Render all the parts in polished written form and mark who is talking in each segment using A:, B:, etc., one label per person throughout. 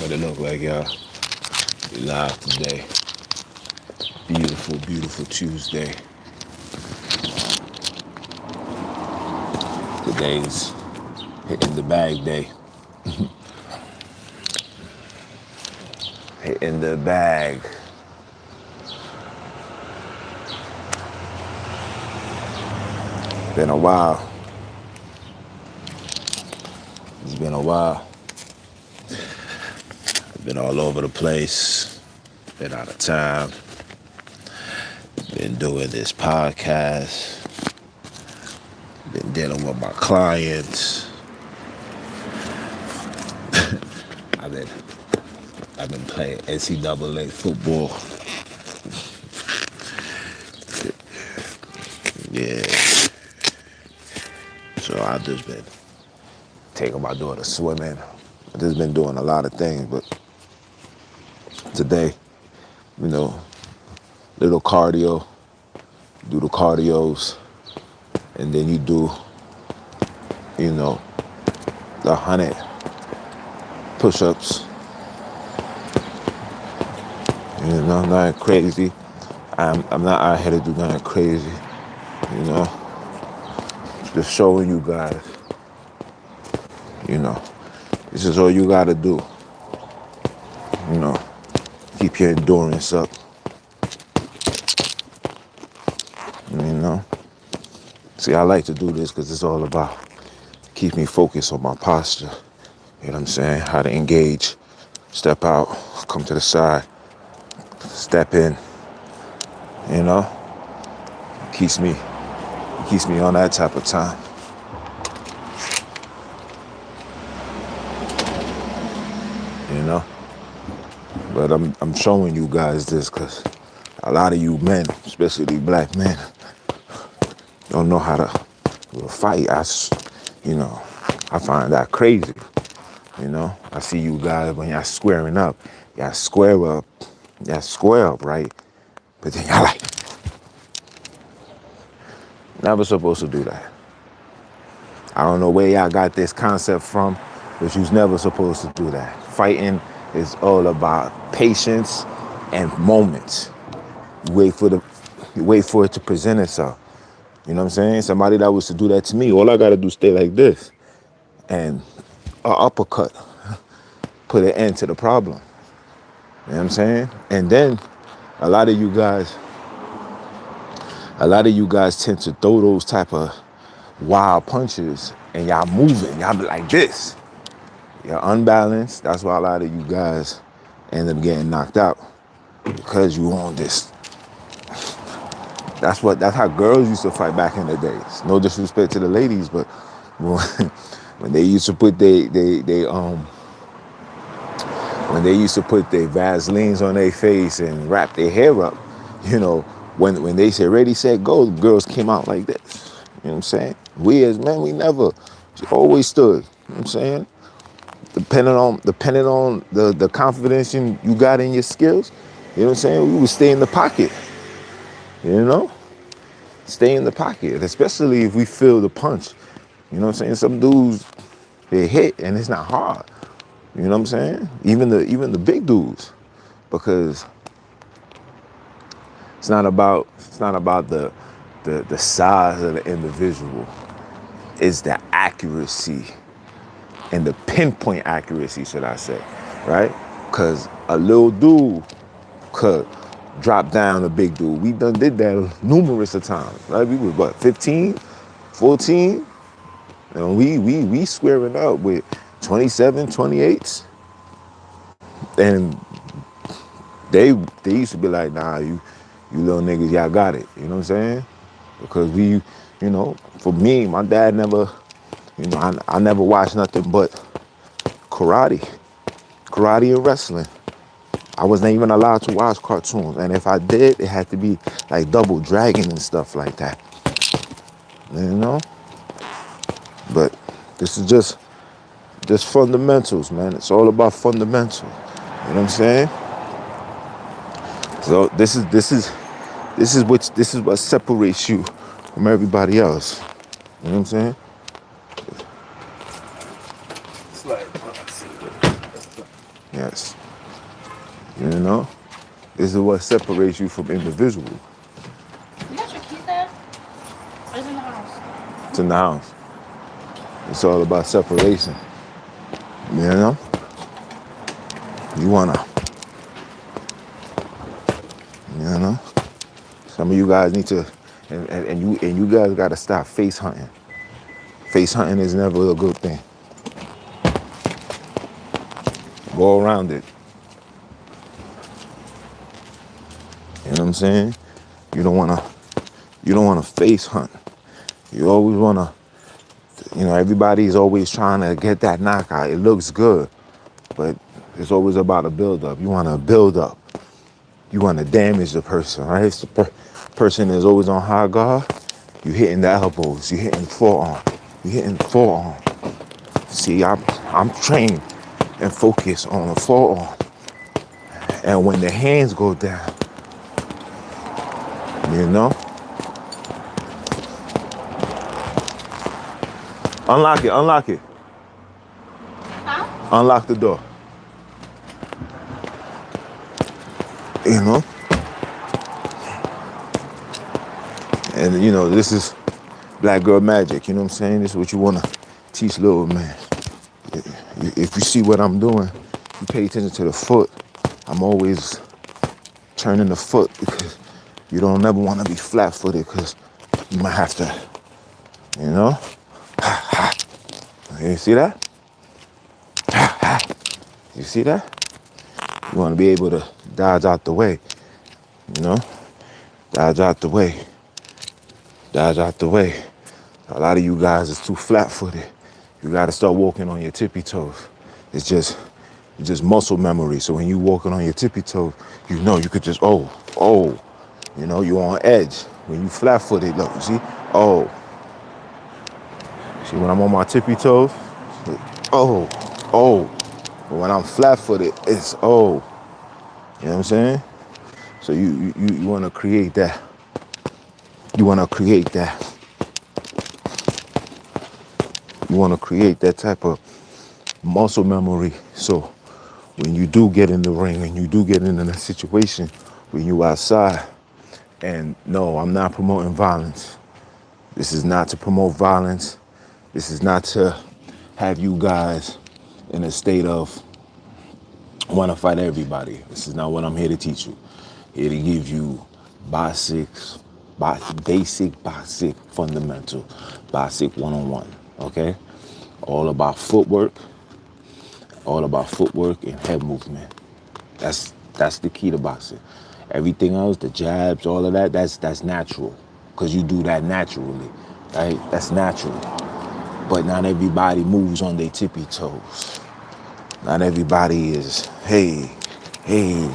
A: What it look like, y'all? We live today. Beautiful, beautiful Tuesday. Today's hitting the bag day. Hitting the bag. Been a while. It's been a while. I've been all over the place. Been out of town. Been doing this podcast. Been dealing with my clients. I've been playing NCAA football. Yeah. So I've just been taking my daughter swimming. I've just been doing a lot of things, but today, little cardio, do the cardios, and then you do, the 100 push-ups. Nothing crazy. I'm not out here to do nothing crazy, Just showing you guys, this is all you gotta do. Keep your endurance up. See, I like to do this because it's all about keep me focused on my posture. You know what I'm saying? How to engage, step out, come to the side, step in. Keeps me on that type of time. But I'm showing you guys this because a lot of you men, especially black men, don't know how to fight. I find that crazy. I see you guys when y'all squaring up, y'all square up, right? But then y'all never supposed to do that. I don't know where y'all got this concept from, but you's never supposed to do that. Fighting is all about patience and moments. You wait for it to present itself. You know what I'm saying? Somebody that was to do that to me, all I gotta do is stay like this. And a uppercut, put an end to the problem. You know what I'm saying? And then a lot of you guys tend to throw those type of wild punches and y'all moving. Y'all be like this. You're unbalanced. That's why a lot of you guys end up getting knocked out because you on this. That's how girls used to fight back in the days. No disrespect to the ladies, but when they used to put when they used to put their Vaselines on their face and wrap their hair up, when they said ready, set, go, the girls came out like this. You know what I'm saying? We as men, we never always stood. You know what I'm saying? Depending on the confidence you got in your skills, you know what I'm saying? We would stay in the pocket. Stay in the pocket, especially if we feel the punch. You know what I'm saying? Some dudes, they hit and it's not hard. You know what I'm saying? Even the big dudes, because it's not about the size of the individual. It's the accuracy and the pinpoint accuracy, should I say, right? Because a little dude could drop down a big dude. We done did that numerous of times, right? We was 15, 14, and we squaring up with 27, 28s, and they used to be like, nah, you little niggas, y'all got it. You know what I'm saying? Because for me, my dad never, I never watched nothing but karate and wrestling. I wasn't even allowed to watch cartoons, and if I did, it had to be like Double Dragon and stuff like that. But this is just fundamentals, man. It's all about fundamentals. You know what I'm saying? So this is what separates you from everybody else. You know what I'm saying? It's like, yes. You know, this is what separates you from individual.
B: You got your keys there? Or is it in the house?
A: It's in the house. It's all about separation. You know, you wanna, you know, some of you guys need to, and you guys gotta stop face hunting. Face hunting is never a good thing. Go around it. You know what I'm saying? You don't wanna, you don't wanna face hunt. You always wanna, everybody's always trying to get that knockout. It looks good, but it's always about a build up. You wanna build up. You wanna damage the person, right? If the person is always on high guard, you hitting the elbows, you hitting the forearm, you hitting the forearm. See, I'm trained and focused on the forearm. And when the hands go down, you know, unlock it, unlock it.
B: Huh?
A: Unlock the door. You know? And this is black girl magic, you know what I'm saying? This is what you wanna teach little man. If you see what I'm doing, you pay attention to the foot. I'm always turning the foot because you don't never wanna be flat footed because you might have to, you know? You see that? You see that? You wanna be able to dodge out the way, you know? Dodge out the way. Dodge out the way. A lot of you guys is too flat-footed. You got to start walking on your tippy toes. It's just muscle memory. So when you walking on your tippy toes, you could just oh, you're on edge. When you flat-footed, look, you see, oh, see when I'm on my tippy toes, oh, oh. But when I'm flat-footed, it's oh. You know what I'm saying? So you want to create that. You want to create that. You want to create that type of muscle memory. So when you do get in the ring and you do get in a situation when you outside, and no, I'm not promoting violence. This is not to promote violence. This is not to have you guys in a state of want to fight everybody. This is not what I'm here to teach you. Here to give you basics, basic fundamental, basic one-on-one. Okay? All about footwork, and head movement. That's the key to boxing. Everything else, the jabs, all of that, that's natural. Cause you do that naturally, right? That's natural. But not everybody moves on their tippy toes. Not everybody is, hey, hey,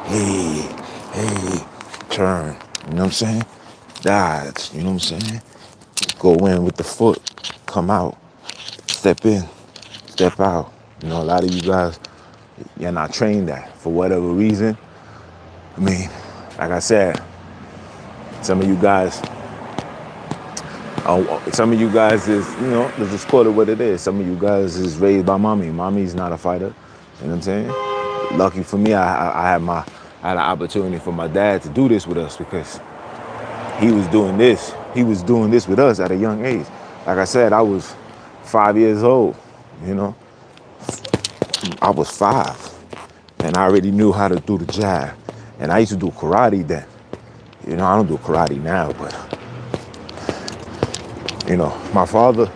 A: hey, hey, turn. You know what I'm saying? Dodge, you know what I'm saying? Go in with the foot, come out, step in, step out. A lot of you guys, you're not trained that for whatever reason. I mean, like I said, some of you guys, is, let's just call it what it is. Some of you guys is raised by mommy. Mommy's not a fighter. You know what I'm saying? Lucky for me, I had an opportunity for my dad to do this with us because he was doing this. He was doing this with us at a young age. Like I said, I was 5 years old. You know, I was 5, and I already knew how to do the jab. And I used to do karate then. I don't do karate now, but my father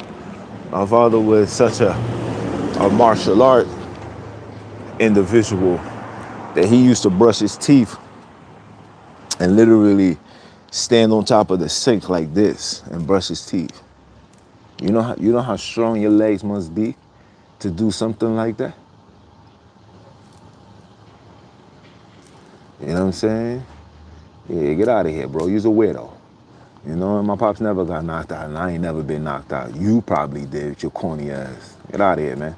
A: was such a martial art individual that he used to brush his teeth and literally stand on top of the sink like this and brush his teeth. You know how strong your legs must be to do something like that? You know what I'm saying? Yeah, get out of here, bro. You's a weirdo. And my pops never got knocked out, and I ain't never been knocked out. You probably did with your corny ass. Get out of here, man.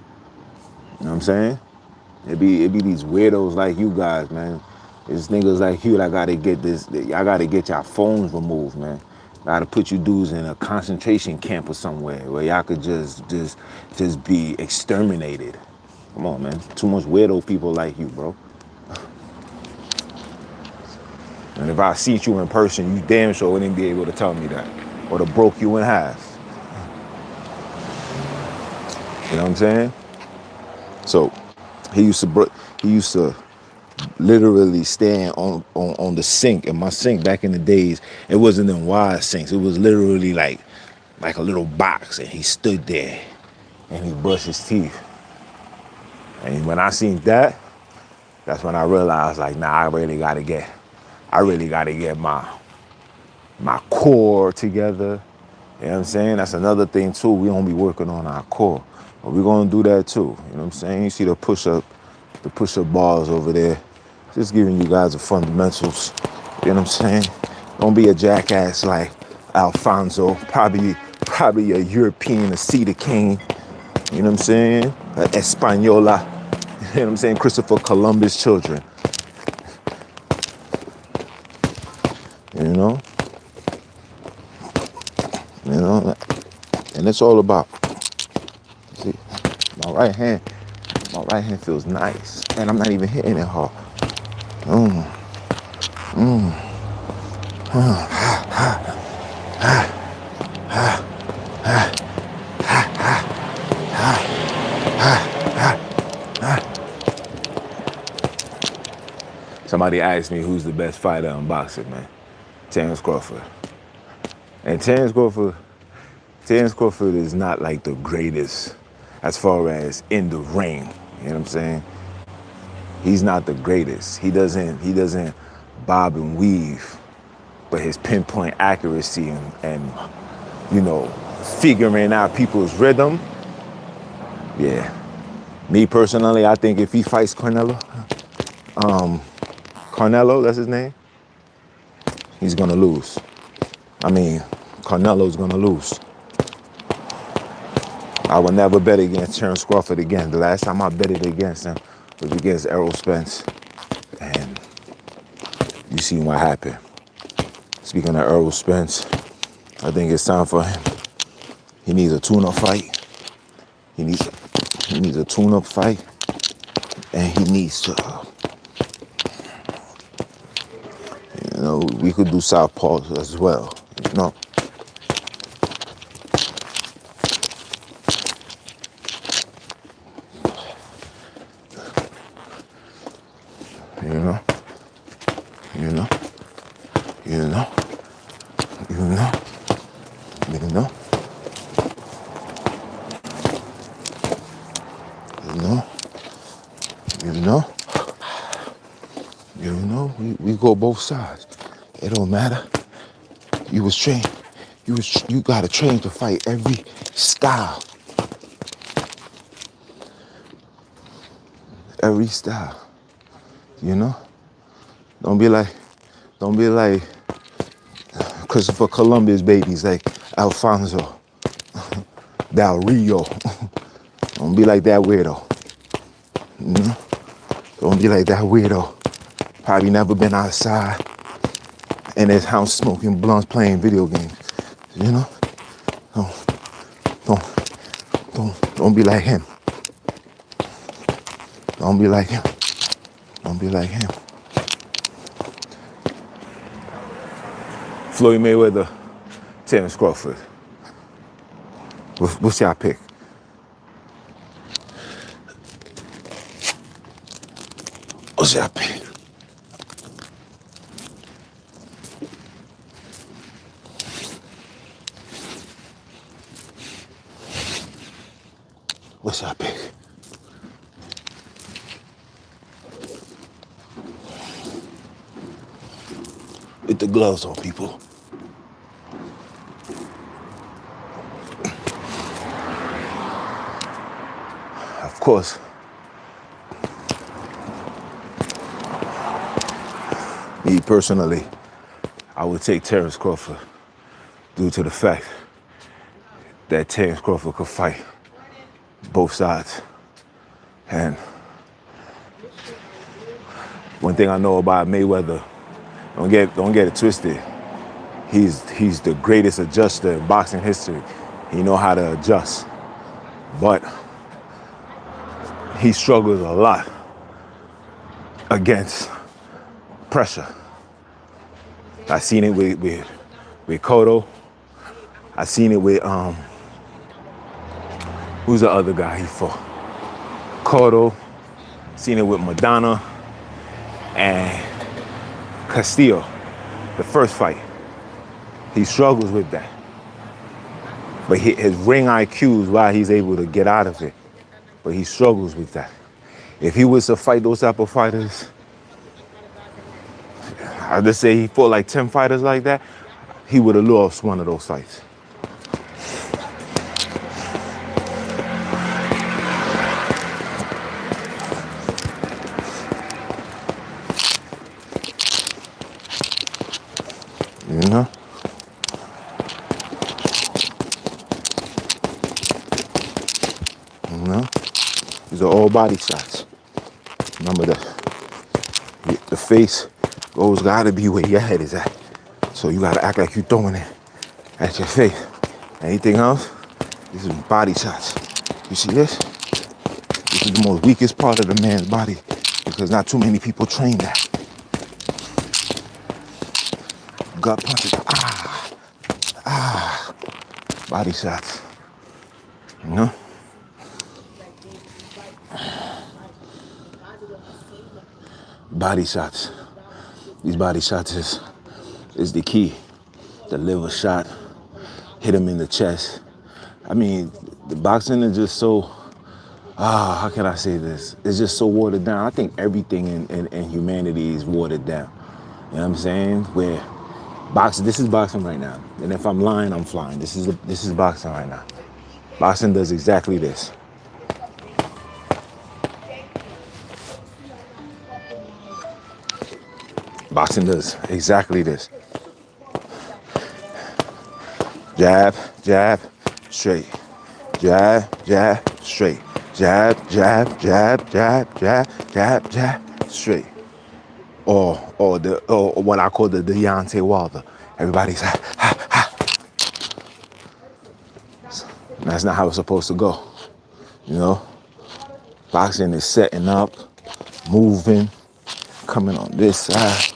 A: You know what I'm saying? It be these weirdos like you guys, man. It's niggas like you that gotta get this. I gotta get y'all phones removed, man. Gotta put you dudes in a concentration camp or somewhere where y'all could just be exterminated. Come on, man. Too much weirdo people like you, bro. And if I seen you in person, you damn sure wouldn't be able to tell me that. Or to broke you in half. You know what I'm saying? So he used to literally stand on the sink. And my sink back in the days, it wasn't in wide sinks. It was literally like a little box. And he stood there and he brushed his teeth. And when I seen that, that's when I realized like, nah, I really gotta get my core together. You know what I'm saying? That's another thing too. We don't be working on our core. But we're gonna do that too. You know what I'm saying? You see the push-up bars over there. Just giving you guys the fundamentals. You know what I'm saying? Don't be a jackass like Alfonso, probably a European, a Cedar King. You know what I'm saying? An Española. You know what I'm saying? Christopher Columbus children. You know? You know? And it's all about, see, my right hand, my right hand feels nice. And I'm not even hitting it hard. Somebody asked me who's the best fighter in boxing, man. Terence Crawford. And Terence Crawford is not like the greatest as far as in the ring. You know what I'm saying? He's not the greatest. He doesn't bob and weave, but his pinpoint accuracy and you know, figuring out people's rhythm, yeah. Me personally, I think if he fights Canelo, that's his name, he's gonna lose. I mean, Canelo's gonna lose. I will never bet against Terence Crawford again. The last time I betted against him was against Errol Spence. And you seen what happened. Speaking of Errol Spence, I think it's time for him. He needs a tune-up fight. He needs a tune-up fight. And he needs to, you know, we could do southpaws as well. You know. You know. You know. You know. You know. You know. You know. You know. You know. We go both sides. It don't matter. You was trained. You gotta train to fight every style. Every style. You know? Don't be like Christopher Columbus babies like Alfonso, Del Rio. Don't be like that weirdo. You know? Don't be like that weirdo. Probably never been outside in his house smoking blunts, playing video games. You know? Don't be like him. Don't be like him. Don't be like him. Floyd Mayweather, Terence Crawford. What's y'all pick? What's y'all pick? What's y'all pick? With the gloves on, people. Of course, me personally, I would take Terence Crawford due to the fact that Terence Crawford could fight both sides. And one thing I know about Mayweather, don't get it twisted. He's the greatest adjuster in boxing history. He know how to adjust. But he struggles a lot against pressure. I seen it with Kodo. I seen it with who's the other guy he fought? Kodo. Seen it with Madonna and Castillo. The first fight. He struggles with that. But his ring IQ is why he's able to get out of it. But he struggles with that. If he was to fight those type of fighters, I just say he fought like 10 fighters like that, he would have lost one of those fights. You know? You know? These are all body shots. Remember the face gotta be where your head is at. So you gotta act like you're throwing it at your face. Anything else? This is body shots. You see this? This is the most weakest part of the man's body because not too many people train that. Gut punches. Body shots. You know? Body shots. These body shots is the key. The liver shot, hit him in the chest. I mean, the boxing is just so, how can I say this? It's just so watered down. I think everything in humanity is watered down. You know what I'm saying? Where boxing, this is boxing right now. And if I'm lying, I'm flying. This is boxing right now. Boxing does exactly this. Boxing does exactly this. Jab, jab, straight. Jab, jab, straight. Jab, jab, jab, jab, jab, jab, jab, straight. Or what I call the Deontay Wilder. Everybody's that's not how it's supposed to go. You know? Boxing is setting up, moving, coming on this side,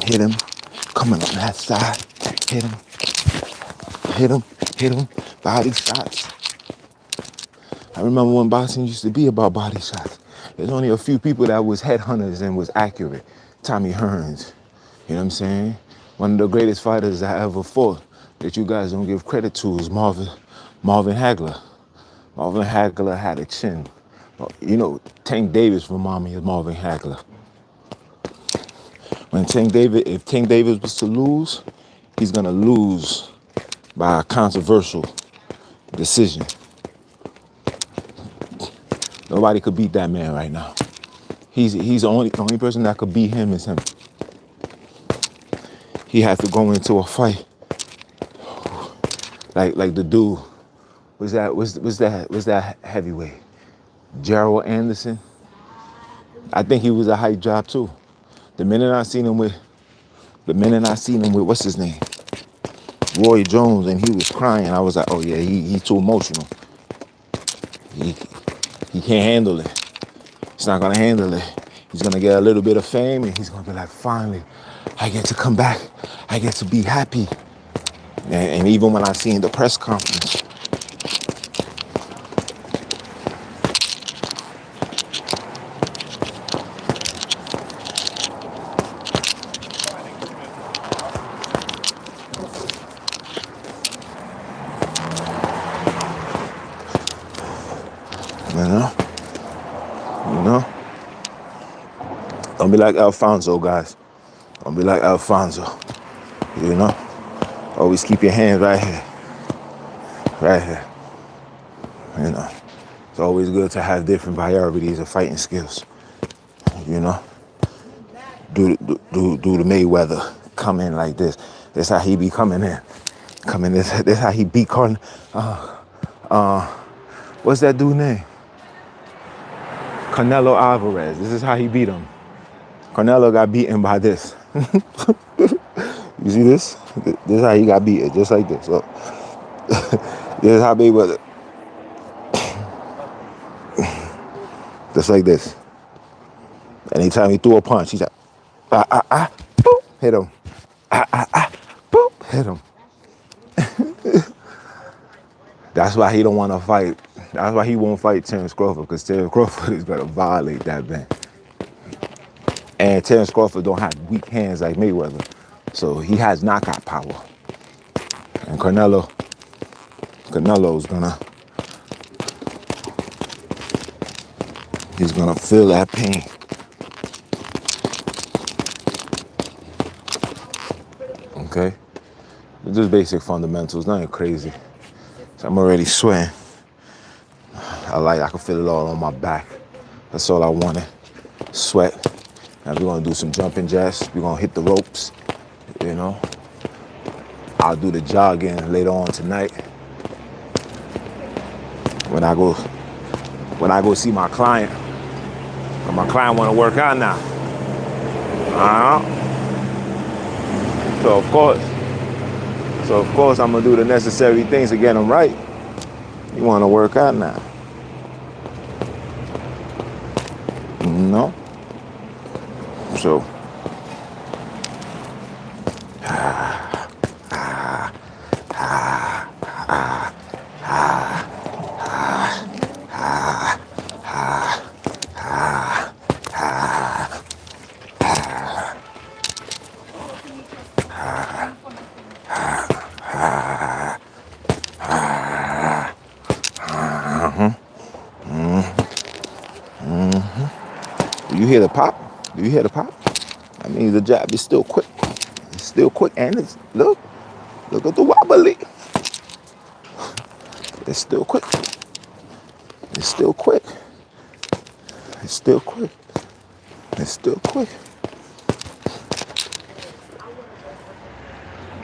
A: hit him, coming on that side, hit him, hit him, hit him, body shots. I remember when boxing used to be about body shots. There's only a few people that was headhunters and was accurate. Tommy Hearns, you know what I'm saying? One of the greatest fighters I ever fought that you guys don't give credit to is Marvin Hagler. Marvin Hagler had a chin. You know, Tank Davis reminded me of Marvin Hagler. If Tank Davis was to lose, he's gonna lose by a controversial decision. Nobody could beat that man right now. He's the only person that could beat him is him. He had to go into a fight like the dude. Was that heavyweight? Gerald Anderson. I think he was a hype job too. The minute I seen him with what's his name? Roy Jones, and he was crying. I was like, oh yeah, he's too emotional. He can't handle it. He's not gonna handle it. He's gonna get a little bit of fame and he's gonna be like, finally, I get to come back. I get to be happy. And even when I seen the press conference, you know, don't be like Alfonso, guys. Don't be like Alfonso. You know, always keep your hands right here, right here. You know, it's always good to have different priorities of fighting skills. You know, do the Mayweather come in like this. That's how he be coming in. That's how he beat what's that dude name? Canelo Alvarez. This is how he beat him. Canelo got beaten by this. You see this? This is how he got beaten, just like this. Look. This is how Mayweather. Just like this. Anytime he threw a punch, he's like, boop, hit him. Boop, hit him. That's why he don't want to fight. That's why he won't fight Terrence Crawford, because Terrence Crawford is gonna violate that ban. And Terrence Crawford don't have weak hands like Mayweather, so he has knockout power. And Canelo's he's gonna feel that pain. Okay, it's just basic fundamentals, nothing crazy. So I'm already sweating. I can feel it all on my back. That's all I wanted. Sweat. Now we're gonna do some jumping jacks. We're gonna hit the ropes. You know, I'll do the jogging later on tonight when I go see my client. And my client want to work out now. Uh-huh. So of course, I'm gonna do the necessary things to get him right. You want to work out now? No. So. Do you hear the pop? Do you hear the pop? I mean, the jab is still quick. It's still quick, and look at the wobbly. It's still quick. It's still quick. It's still quick. It's still quick.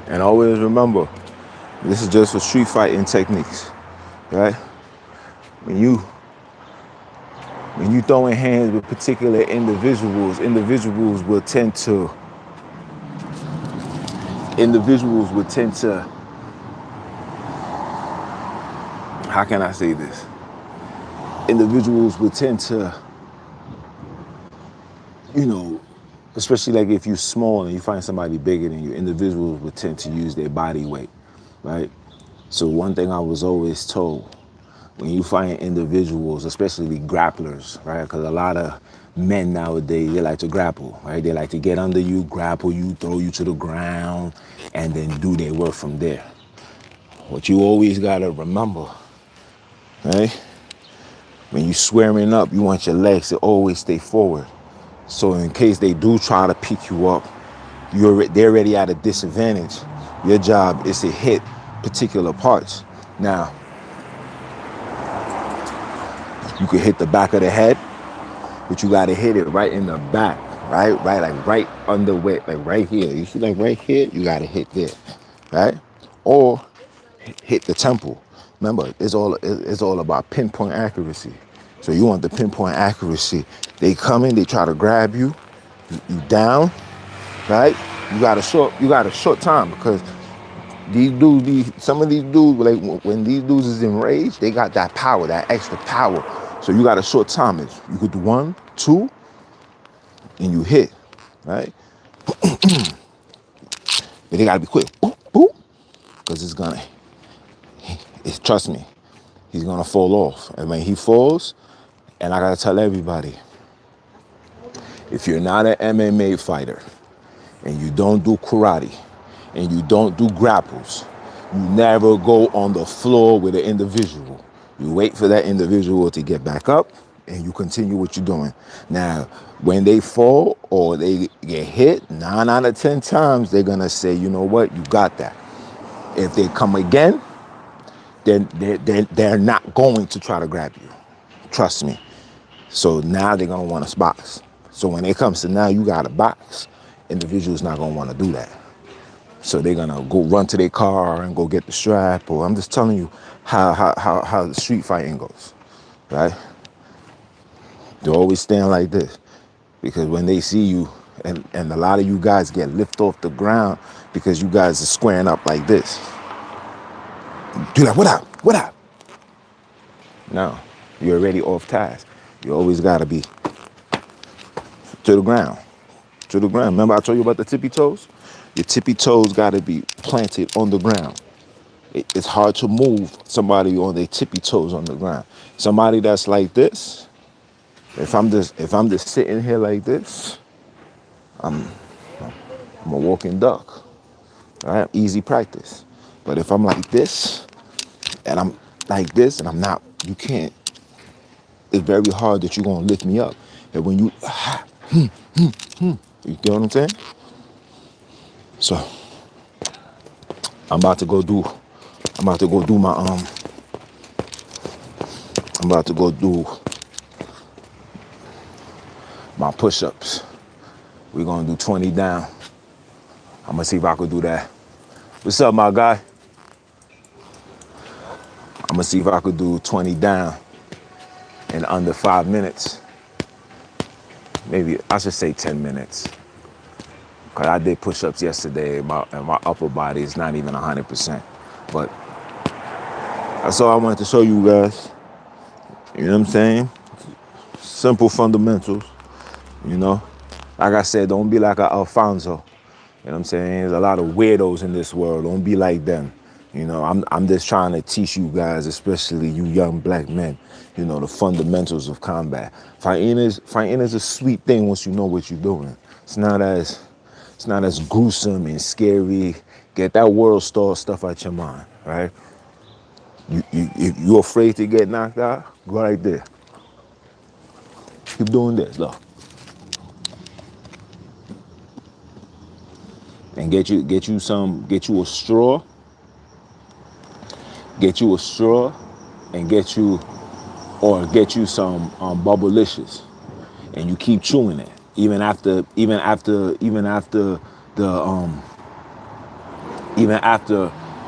A: And always remember, this is just for street fighting techniques, right? When you throwing hands with particular individuals will tend to how can I say this? Individuals will tend to, especially like if you're small and you find somebody bigger than you, individuals would tend to use their body weight, right? So one thing I was always told, when you find individuals, especially grapplers, right? Because a lot of men nowadays, they like to grapple, right? They like to get under you, grapple you, throw you to the ground, and then do their work from there. What you always gotta remember, right? When you squaring up, you want your legs to always stay forward. So in case they do try to pick you up, they're already at a disadvantage. Your job is to hit particular parts. Now, you can hit the back of the head, but you gotta hit it right in the back, right? Right, like right under where, like right here. You see, like right here, you gotta hit there, right? Or hit the temple. Remember, it's all about pinpoint accuracy. So you want the pinpoint accuracy. They come in, they try to grab you, you down, right? You got a short time, because some of these dudes, like when these dudes is enraged, they got that power, that extra power. So you got a short time. You could do 1, 2, and you hit, right? But they gotta be quick, boop, boop, because trust me, he's gonna fall off. And when he falls, and I gotta tell everybody, if you're not an MMA fighter, and you don't do karate, and you don't do grapples, you never go on the floor with an individual. You wait for that individual to get back up, and you continue what you're doing. Now, when they fall or they get hit, 9 out of 10 times, they're gonna say, you know what, you got that. If they come again, then they're not going to try to grab you. Trust me. So now they're gonna want to box. So when it comes to now you got a box, individuals not gonna want to do that. So they're gonna go run to their car and go get the strap. Or I'm just telling you how the street fighting goes, right? They always stand like this, because when they see you, and a lot of you guys get lifted off the ground because you guys are squaring up like this. Do that. What up? What up? No, you're already off task. You always gotta be to the ground. To the ground. Remember I told you about the tippy toes? Your tippy toes got to be planted on the ground. It's hard to move somebody on their tippy toes on the ground. Somebody that's like this, if I'm just sitting here like this, I'm a walking duck. All right, easy practice. But if I'm like this and I'm like this and I'm not, you can't. It's very hard that you're gonna lift me up. And when you get what I'm saying? So I'm about to go do. I'm about to go do my I'm about to go do my push-ups. We're gonna do 20 down. I'm gonna see if I could do that. What's up, my guy? I'm gonna see if I could do 20 down in under 5 minutes. Maybe I should say 10 minutes. Cause I did push-ups yesterday, and my upper body is not even 100%. But that's all I wanted to show you guys. You know what I'm saying? Simple fundamentals. You know, like I said, don't be like a Alfonso. You know what I'm saying? There's a lot of weirdos in this world. Don't be like them. You know, I'm just trying to teach you guys, especially you young black men, you know, the fundamentals of combat. Fighting is a sweet thing once you know what you're doing. It's not as gruesome and scary. Get that world star stuff out your mind, right? If you're afraid to get knocked out, go right there. Keep doing this, look. And get you a straw, and get you some bubblicious, and you keep chewing it the even after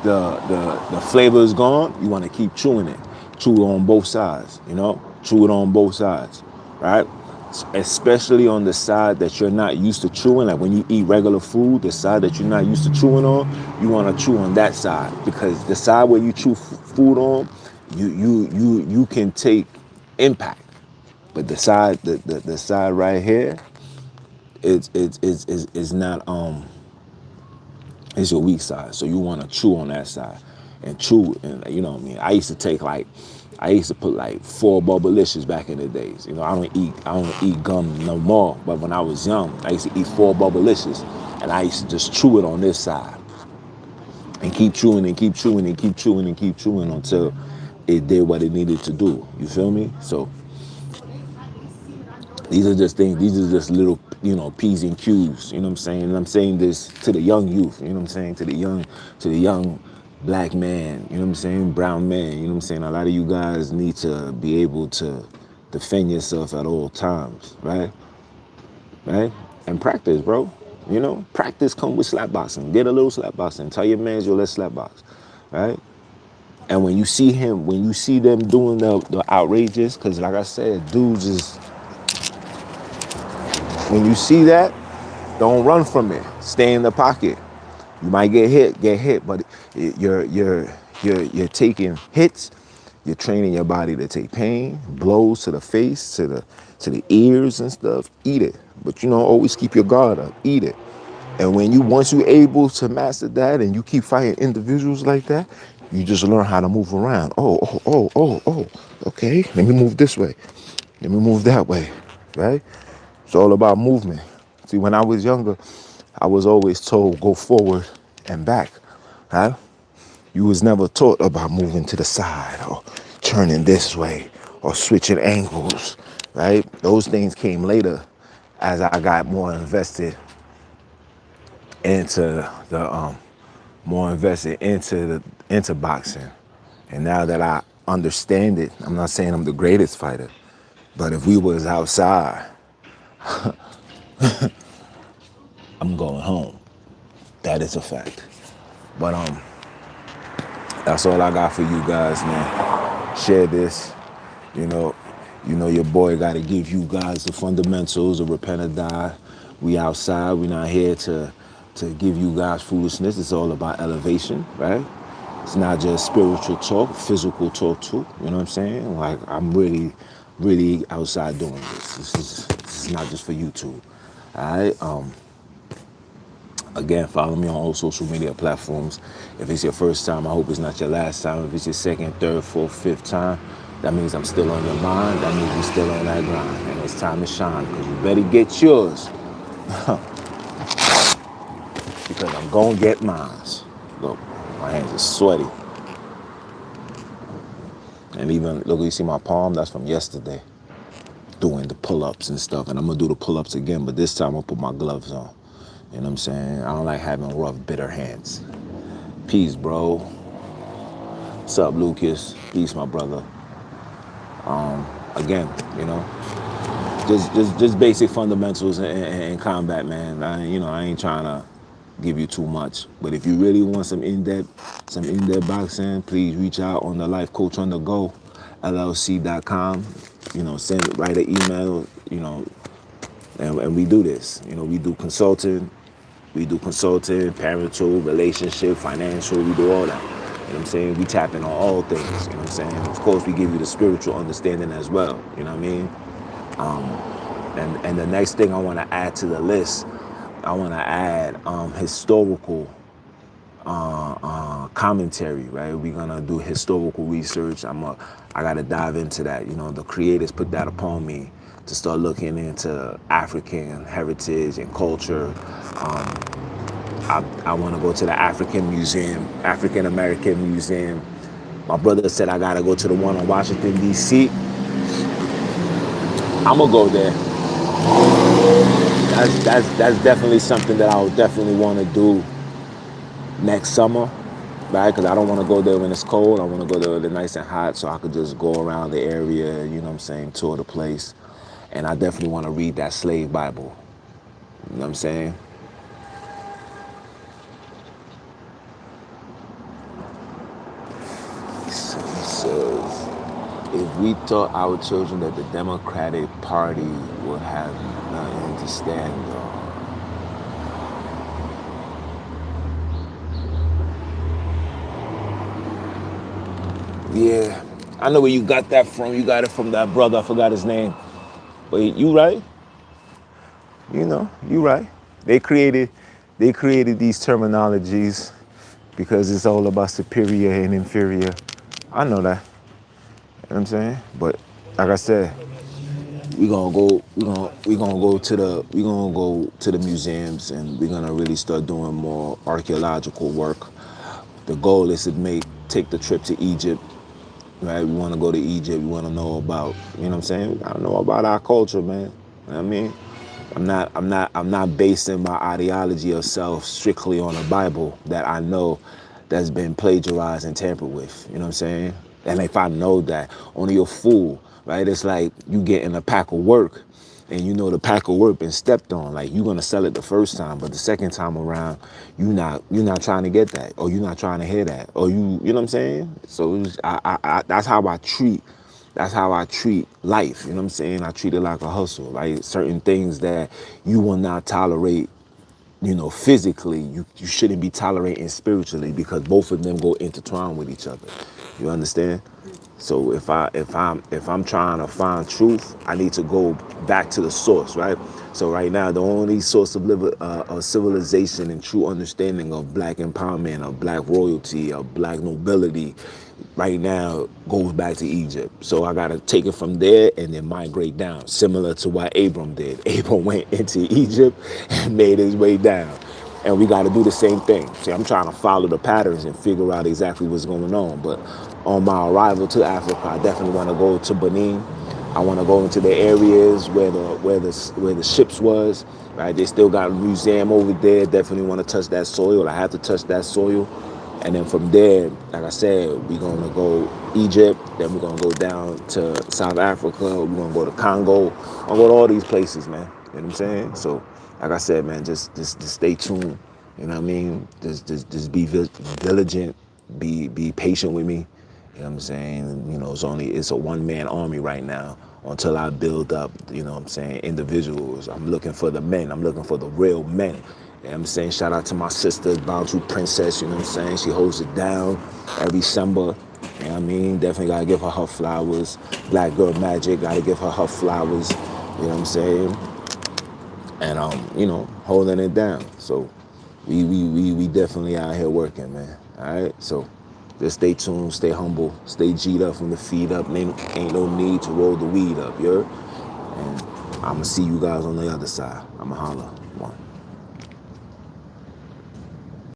A: the flavor is gone. You want to keep chewing it. Chew it on both sides. You know, chew it on both sides, right? Especially on the side that you're not used to chewing. Like when you eat regular food, the side that you're not used to chewing on, you want to chew on that side, because the side where you chew food on, you can take impact. But the side right here, it's not it's your weak side. So you want to chew on that side and chew, and you know what I mean. I used to put like 4 bubblicious back in the days. You know, I don't eat gum no more. But when I was young, I used to eat 4 bubblicious, and I used to just chew it on this side and keep chewing and keep chewing and keep chewing and keep chewing until it did what it needed to do. You feel me? So these are just things, these are just little, you know, P's and Q's, you know what I'm saying? And I'm saying this to the young youth, you know what I'm saying? To the young black man, you know what I'm saying? Brown man, you know what I'm saying? A lot of you guys need to be able to defend yourself at all times, right? Right? And practice, bro. You know, practice come with slap boxing. Get a little slap boxing. Tell your mans, yo, let's slap box, right? And when you see them doing the outrageous, because like I said, dudes is, when you see that, don't run from it. Stay in the pocket. You might get hit, but you're taking hits. You're training your body to take pain, blows to the face, to the ears and stuff. Eat it, but you know, always keep your guard up. Eat it, and once you're able to master that, and you keep fighting individuals like that, you just learn how to move around. Oh. Okay, let me move this way. Let me move that way, right? It's all about movement. See, when I was younger, I was always told go forward and back, right? You was never taught about moving to the side or turning this way or switching angles, right? Those things came later as I got more invested into boxing. And now that I understand it, I'm not saying I'm the greatest fighter, but if we was outside, I'm going home. That is a fact. But that's all I got for you guys, man. Share this. You know, your boy got to give you guys the fundamentals of repent or die. We outside. We not here to give you guys foolishness. It's all about elevation, right? It's not just spiritual talk, physical talk too. You know what I'm saying? Like I'm really, really outside doing this. This is not just for YouTube. All right. Again, follow me on all social media platforms. If it's your first time, I hope it's not your last time. If it's your second, third, fourth, fifth time, that means I'm still on your mind. That means we're still on that grind. And it's time to shine because you better get yours because I'm going to get mine. Look, my hands are sweaty. And even, look, you see my palm? That's from yesterday. Doing the pull-ups and stuff. And I'm going to do the pull-ups again, but this time I'll put my gloves on. You know what I'm saying? I don't like having rough, bitter hands. Peace, bro. What's up, Lucas? Peace, my brother. Again, you know, just basic fundamentals in combat, man. I ain't trying to give you too much, but if you really want some in-depth boxing, please reach out on the Life Coach on the Go, LLC.com. You know, write an email. You know, and we do this. You know, we do consulting, parental, relationship, financial. We do all that. You know what I'm saying? We tap in on all things. You know what I'm saying? Of course, we give you the spiritual understanding as well. You know what I mean? And the next thing I want to add to the list, I want to add historical commentary. Right? We're gonna do historical research. I gotta dive into that. You know, the creators put that upon me to start looking into African heritage and culture. I want to go to the African Museum, African American Museum. My brother said I gotta go to the one in Washington D.C. I'm gonna go there. That's definitely something that I would definitely want to do next summer, right? Because I don't want to go there when it's cold. I want to go there when it's nice and hot, so I could just go around the area. You know what I'm saying? Tour the place, and I definitely want to read that slave Bible. You know what I'm saying? He says, if we taught our children that the Democratic Party would have nothing to stand on. Yeah, I know where you got that from. You got it from that brother. I forgot his name. But you right. You know, you right. They created, they created these terminologies because it's all about superior and inferior. I know that. You know what I'm saying? But like I said, we gonna go to the museums and we're gonna really start doing more archaeological work. The goal is to take the trip to Egypt, right? We want to go to Egypt. We want to know about, you know what I'm saying? I know about our culture, man. You know what I mean? I'm not basing my ideology of self strictly on a Bible that I know that's been plagiarized and tampered with. You know what I'm saying? And if I know that, only a fool, right? It's like you get in a pack of work and you know the pack of work been stepped on. Like you're gonna sell it the first time, but the second time around, you're not trying to get that, or you're not trying to hear that, or you know what I'm saying? So that's how I treat. That's how I treat life. You know what I'm saying? I treat it like a hustle. Like certain things that you will not tolerate, you know, physically, you shouldn't be tolerating spiritually because both of them go intertwined with each other. You understand? So if I'm trying to find truth, I need to go back to the source, right? So right now, the only source of civilization and true understanding of black empowerment, of black royalty, of black nobility, right now goes back to Egypt. So I gotta take it from there and then migrate down, similar to what Abram did. Abram went into Egypt and made his way down. And we got to do the same thing. See, I'm trying to follow the patterns and figure out exactly what's going on. But on my arrival to Africa, I definitely want to go to Benin. I want to go into the areas where the ships was. Right, they still got a museum over there. Definitely want to touch that soil. I have to touch that soil. And then from there, like I said, we're gonna go Egypt. Then we're gonna go down to South Africa. We're gonna go to Congo. I'm gonna go to all these places, man. You know what I'm saying? So, like I said, man, just stay tuned. You know what I mean? Just be diligent. Be patient with me. You know what I'm saying? You know, it's a one-man army right now until I build up, you know what I'm saying, individuals. I'm looking for the men. I'm looking for the real men. You know what I'm saying? Shout out to my sister, Bound to Princess, you know what I'm saying? She holds it down every December. You know what I mean? Definitely gotta give her flowers. Black Girl Magic, gotta give her flowers. You know what I'm saying? And you know, holding it down. So We definitely out here working, man. All right, so just stay tuned, stay humble, stay G'd up from the feet up. Ain't no need to roll the weed up, you heard? And I'ma see you guys on the other side. I'ma holla. One.